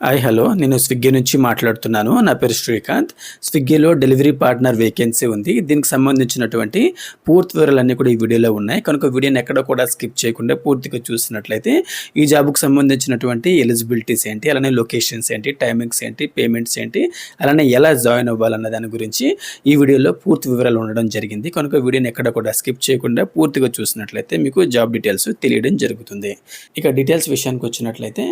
Hi hello. నేను Swiggy నుంచి మాట్లాడుతున్నాను. నా పేరు శ్రీకాంత్. స్విగ్గీలో డెలివరీ పార్ట్నర్ వేకెన్సీ ఉంది. దీనికి సంబంధించినటువంటి పూర్తి వివరాలన్నీ కూడా ఈ వీడియోలో ఉన్నాయి. కనుక వీడియోని ఎక్కడ కూడా స్కిప్ చేయకుండా పూర్తిగా చూసినట్లయితే ఈ జాబ్‌కి సంబంధించినటువంటి ఎలిజిబిలిటీస్ ఏంటి, అలానే లొకేషన్స్ ఏంటి, టైమింగ్స్ ఏంటి, పేమెంట్స్ ఏంటి, అలానే ఎలా జాయిన్ అవ్వాలన్న దాని గురించి ఈ వీడియోలో పూర్తి వివరాలు ఉండడం జరిగింది. కనుక వీడియోని ఎక్కడ కూడా స్కిప్ చేయకుండా పూర్తిగా చూసినట్లయితే మీకు జాబ్ డీటెయిల్స్ తెలియడం జరుగుతుంది. ఇక డీటెయిల్స్ విషయానికి వచ్చినట్లయితే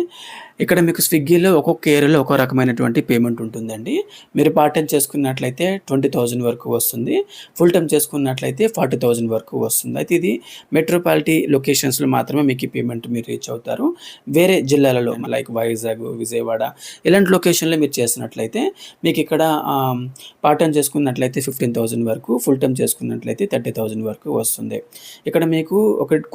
ఇక్కడ మీకు స్విగ్గీలో ఒక్కొక్క ఏరియాలో ఒక్కో రకమైనటువంటి పేమెంట్ ఉంటుందండి. మీరు పార్ట్ టైం చేసుకున్నట్లయితే 20,000 వరకు వస్తుంది. ఫుల్ టైం చేసుకున్నట్లయితే 40,000 వరకు వస్తుంది. అయితే ఇది మెట్రోపాలిటీ లొకేషన్స్‌లో మాత్రమే మీకు ఈ పేమెంట్ మీరు రీచ్ అవుతారు. వేరే జిల్లాలలో లైక్ వైజాగ్, విజయవాడ ఇలాంటి లొకేషన్‌లో మీరు చేసినట్లయితే మీకు ఇక్కడ పార్ట్ టైం చేసుకున్నట్లయితే 15,000 వరకు, ఫుల్ టైం చేసుకున్నట్లయితే 30,000 వరకు వస్తుంది. ఇక్కడ మీకు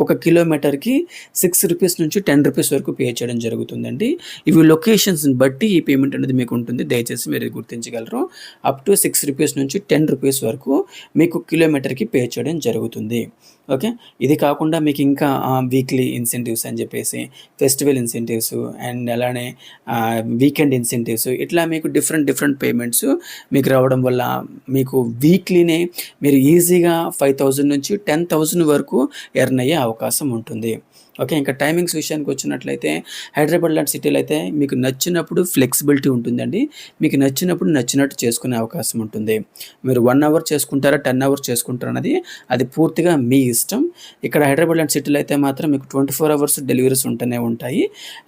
ఒక కిలోమీటర్‌కి ₹6 నుంచి ₹10 వరకు పే చేయడం జరుగుతుందండి. ఇవి లొకేషన్స్‌ని బట్టి ఈ పేమెంట్ అనేది మీకు ఉంటుంది. దయచేసి మీరు గుర్తించగలరు. అప్ టు ₹6 నుంచి ₹10 వరకు మీకు కిలోమీటర్‌కి పే చేయడం జరుగుతుంది. ఓకే. ఇది కాకుండా మీకు ఇంకా వీక్లీ ఇన్సెంటివ్స్ అని చెప్పేసి, ఫెస్టివల్ ఇన్సెంటివ్స్ అండ్ అలానే వీకెండ్ ఇన్సెంటివ్స్ ఇట్లా మీకు డిఫరెంట్ పేమెంట్స్ మీకు రావడం వల్ల మీకు వీక్లీనే మీరు ఈజీగా 5,000 నుంచి 10,000 వరకు ఎర్న్ అయ్యే అవకాశం ఉంటుంది. ఓకే. ఇంకా టైమింగ్స్ విషయానికి వచ్చినట్లయితే హైదరాబాద్ లాంటి సిటీలో అయితే మీకు నచ్చినప్పుడు ఫ్లెక్సిబిలిటీ ఉంటుందండి. మీకు నచ్చినప్పుడు నచ్చినట్టు చేసుకునే అవకాశం ఉంటుంది. మీరు 1 అవర్ చేసుకుంటారా, 10 అవర్స్ చేసుకుంటారా అన్నది అది పూర్తిగా మీ ఇష్టం. ఇక్కడ హైదరాబాద్ లాంటి సిటీలో అయితే మాత్రం మీకు 24 అవర్స్ డెలివరీస్ ఉంటూనే ఉంటాయి.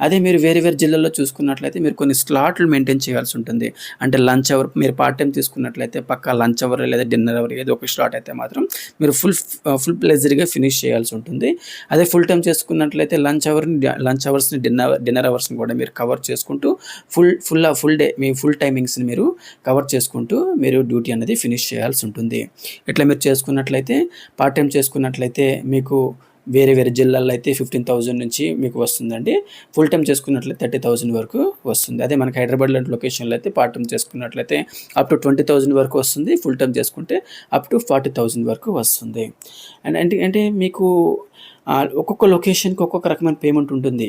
అదే మీరు వేరే జిల్లాల్లో చూసుకున్నట్లయితే మీరు కొన్ని స్లాట్లు మెయింటైన్ చేయాల్సి ఉంటుంది. అంటే లంచ్ అవర్ మీరు పార్ట్ టైం తీసుకున్నట్లయితే పక్కా లంచ్ అవర్ లేదా డిన్నర్ అవర్ ఏదో ఒక స్లాట్ అయితే మాత్రం మీరు ఫుల్ ప్లెజర్‌గా ఫినిష్ చేయాల్సి ఉంటుంది. అదే ఫుల్ టైం చేసుకున్నట్లయితే లంచ్ అవర్స్‌ని డిన్నర్ అవర్స్‌ని కూడా మీరు కవర్ చేసుకుంటూ ఫుల్ డే మీ ఫుల్ టైమింగ్స్‌ని మీరు కవర్ చేసుకుంటూ మీరు డ్యూటీ అనేది ఫినిష్ చేయాల్సి ఉంటుంది. ఇట్లా మీరు చేసుకున్నట్లయితే పార్ట్ టైం చేసుకున్నట్లయితే మీకు వేరే జిల్లాల్లో అయితే 15,000 నుంచి మీకు వస్తుందండి. ఫుల్ టైం చేసుకున్నట్లయితే 30,000 వరకు వస్తుంది. అదే మనకి హైదరాబాద్ లాంటి లొకేషన్లో అయితే పార్ట్ టైం చేసుకున్నట్లయితే అప్ టు 20,000 వరకు వస్తుంది. ఫుల్ టైం చేసుకుంటే అప్ టు 40,000 వరకు వస్తుంది. అండ్ అంటే మీకు ఒక్కొక్క లొకేషన్‌కి ఒక్కొక్క రకమైన పేమెంట్ ఉంటుంది.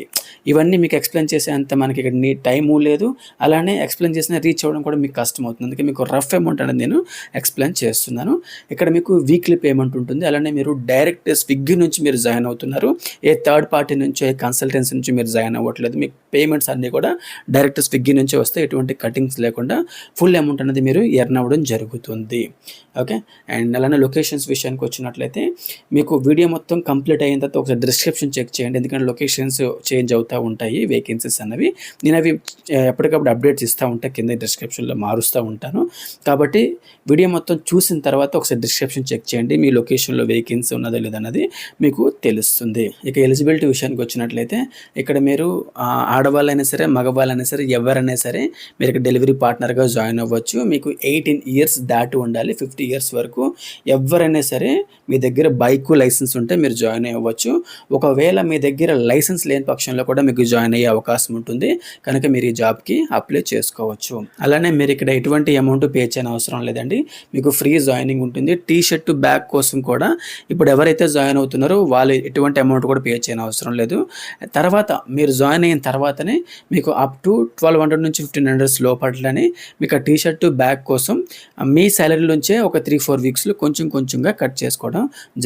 ఇవన్నీ మీకు ఎక్స్‌ప్లెయిన్ చేసేంత మనకి ఇక్కడ టైము లేదు. అలానే ఎక్స్‌ప్లెయిన్ చేసినా రీచ్ అవ్వడం కూడా మీకు కష్టమవుతుంది. అందుకే మీకు రఫ్ అమౌంట్ అనేది నేను ఎక్స్‌ప్లెయిన్ చేస్తున్నాను. ఇక్కడ మీకు వీక్లీ పేమెంట్ ఉంటుంది. అలానే మీరు డైరెక్ట్ స్విగ్గీ నుంచి మీరు జాయిన్ అవుతున్నారు. ఏ థర్డ్ పార్టీ నుంచో, ఏ కన్సల్టెన్సీ నుంచి మీరు జాయిన్ అవ్వట్లేదు. మీకు పేమెంట్స్ అన్నీ కూడా డైరెక్ట్ స్విగ్గీ నుంచే వస్తాయి. ఎటువంటి కటింగ్స్ లేకుండా ఫుల్ అమౌంట్ అనేది మీరు ఎర్న్ అవ్వడం జరుగుతుంది. ఓకే. అండ్ అలానే లొకేషన్స్ విషయానికి వచ్చినట్లయితే మీకు వీడియో మొత్తం కంప్లీట్ అయిన తర్వాత ఒకసారి డిస్క్రిప్షన్ చెక్ చేయండి. ఎందుకంటే లొకేషన్స్ చేంజ్ అవుతూ ఉంటాయి వేకెన్సీస్ అన్నవి. నేను అవి ఎప్పటికప్పుడు అప్డేట్స్ ఇస్తూ ఉంటాను, కింద డిస్క్రిప్షన్లో మారుస్తూ ఉంటాను. కాబట్టి వీడియో మొత్తం చూసిన తర్వాత ఒకసారి డిస్క్రిప్షన్ చెక్ చేయండి. మీ లొకేషన్లో వేకెన్సీ ఉన్నదో లేదన్నది మీకు తెలుస్తుంది. ఇక ఎలిజిబిలిటీ విషయానికి వచ్చినట్లయితే ఇక్కడ మీరు ఆడవాళ్ళైనా సరే, మగవాళ్ళైనా సరే, ఎవరైనా సరే మీరు ఇక్కడ డెలివరీ పార్ట్నర్గా జాయిన్ అవ్వచ్చు. మీకు 18 ఇయర్స్ దాటి ఉండాలి. 50 ఇయర్స్ వరకు ఎవరైనా సరే మీ దగ్గర బైక్ లైసెన్స్ ఉంటే మీరు జాయిన్ అవ్వచ్చు. ఒకవేళ మీ దగ్గర లైసెన్స్ లేని పక్షంలో కూడా మీకు జాయిన్ అయ్యే అవకాశం ఉంటుంది. కనుక మీరు ఈ జాబ్కి అప్లై చేసుకోవచ్చు. అలానే మీరు ఇక్కడ ఎటువంటి అమౌంట్ పే చేయని అవసరం లేదండి. మీకు ఫ్రీ జాయినింగ్ ఉంటుంది. టీ షర్ట్ బ్యాగ్ కోసం కూడా ఇప్పుడు ఎవరైతే జాయిన్ అవుతున్నారో వాళ్ళు ఎటువంటి అమౌంట్ కూడా పే చేయని అవసరం లేదు. తర్వాత మీరు జాయిన్ అయిన తర్వాతనే మీకు అప్ టు 1,200 నుంచి 1,500 లోపట్లనే మీకు ఆ టీ షర్ట్ బ్యాగ్ కోసం మీ శాలరీ నుంచే ఒక 3-4 వీక్స్లో కొంచెంగా కట్ చేసుకోవడం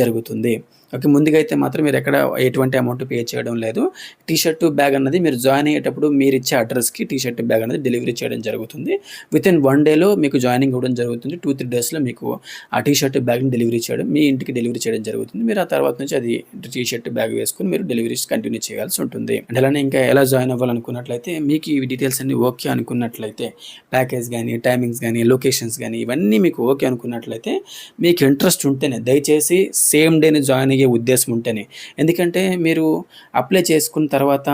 జరుగుతుంది. ఓకే. ముందుగా అయితే మాత్రం మీరు ఎక్కడ ఎటువంటి అమౌంట్ పే చేయడం లేదు. టీ షర్ట్ బ్యాగ్ అన్నది మీరు జాయిన్ అయ్యేటప్పుడు మీరు ఇచ్చే అడ్రస్కి టీ షర్ట్ బ్యాగ్ అనేది డెలివరీ చేయడం జరుగుతుంది. వితిన్ 1 డేలో మీకు జాయినింగ్ ఇవ్వడం జరుగుతుంది. 2-3 డేస్లో మీకు ఆ టీ షర్ట్ బ్యాగ్ని డెలివరీ చేయడం, మీ ఇంటికి డెలివరీ చేయడం జరుగుతుంది. మీరు ఆ తర్వాత నుంచి అది టీ షర్ట్ బ్యాగ్ వేసుకుని మీరు డెలివరీస్ కంటిన్యూ చేయాల్సి ఉంటుంది. అంటే అలానే ఇంకా ఎలా జాయిన్ అవ్వాలనుకున్నట్లయితే మీకు ఈ డీటెయిల్స్ అన్ని ఓకే అనుకున్నట్లయితే, ప్యాకేజ్ కానీ, టైమింగ్స్ కానీ, లొకేషన్స్ కానీ ఇవన్నీ మీకు ఓకే అనుకున్నట్లయితే, మీకు ఇంట్రెస్ట్ ఉంటేనే దయచేసి సేమ్ డేని జాయిన్ అయ్యే ఉద్దేశం ఉంటేనే. ఎందుకంటే మీరు అప్లై చేసుకున్న తర్వాత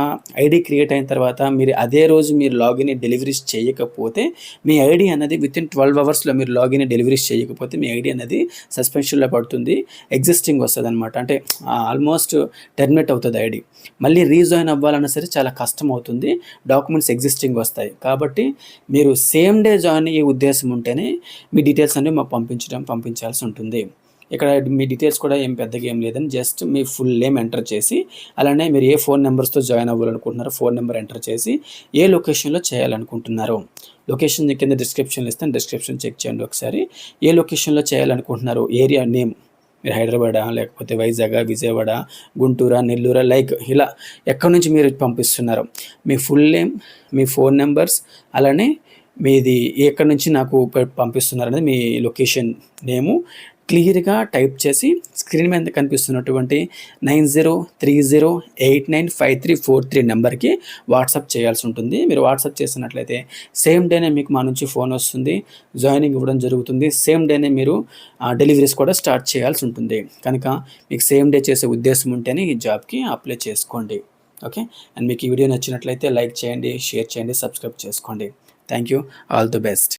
ఐడి క్రియేట్ అయిన తర్వాత మీరు అదే రోజు మీరు లాగిన్ డెలివరీస్ చేయకపోతే మీ ఐడి అనేది వితిన్ 12 అవర్స్లో మీరు లాగిన్ డెలివరీస్ చేయకపోతే మీ ఐడి అనేది సస్పెన్షన్లో పడుతుంది. ఎగ్జిస్టింగ్ వస్తుంది అనమాట. అంటే ఆల్మోస్ట్ టెర్మినేట్ అవుతుంది ఐడి. మళ్ళీ రీజాయిన్ అవ్వాలన్నా సరే చాలా కష్టం అవుతుంది. డాక్యుమెంట్స్ ఎగ్జిస్టింగ్ వస్తాయి. కాబట్టి మీరు సేమ్ డే జాయిన్ అయ్యే ఉద్దేశం ఉంటేనే మీ డీటెయిల్స్ అన్ని మాకు పంపించాల్సి ఉంటుంది. ఇక్కడ మీ డీటెయిల్స్ కూడా ఏం పెద్దగా ఏం లేదని జస్ట్ మీ ఫుల్ నేమ్ ఎంటర్ చేసి, అలానే మీరు ఏ ఫోన్ నెంబర్స్తో జాయిన్ అవ్వాలనుకుంటున్నారో ఫోన్ నెంబర్ ఎంటర్ చేసి ఏ లొకేషన్లో చేయాలనుకుంటున్నారో, లొకేషన్ కింద డిస్క్రిప్షన్లో ఇస్తాను, డిస్క్రిప్షన్ చెక్ చేయండి ఒకసారి. ఏ లొకేషన్లో చేయాలనుకుంటున్నారో ఏరియా నేమ్, మీరు హైదరాబాదా, లేకపోతే వైజాగా, విజయవాడ, గుంటూరా, నెల్లూరా, లైక్ ఇలా ఎక్కడి నుంచి మీరు పంపిస్తున్నారో మీ ఫుల్ నేమ్, మీ ఫోన్ నెంబర్స్, అలానే మీది ఎక్కడి నుంచి నాకు పంపిస్తున్నారనేది మీ లొకేషన్ నేము క్లియర్గా టైప్ చేసి స్క్రీన్ మీద కనిపిస్తున్నటువంటి 9030895343 నెంబర్కి వాట్సాప్ చేయాల్సి ఉంటుంది. మీరు వాట్సాప్ చేసినట్లయితే సేమ్ డేనే మీకు మా నుంచి ఫోన్ వస్తుంది, జాయినింగ్ ఇవ్వడం జరుగుతుంది. సేమ్ డేనే మీరు డెలివరీస్ కూడా స్టార్ట్ చేయాల్సి ఉంటుంది. కనుక మీకు సేమ్ డే చేసే ఉద్దేశం ఉంటేనే ఈ జాబ్కి అప్లై చేసుకోండి. ఓకే, అండ్ మీకు ఈ వీడియో నచ్చినట్లయితే లైక్ చేయండి, షేర్ చేయండి, సబ్స్క్రైబ్ చేసుకోండి. Thank you, all the best.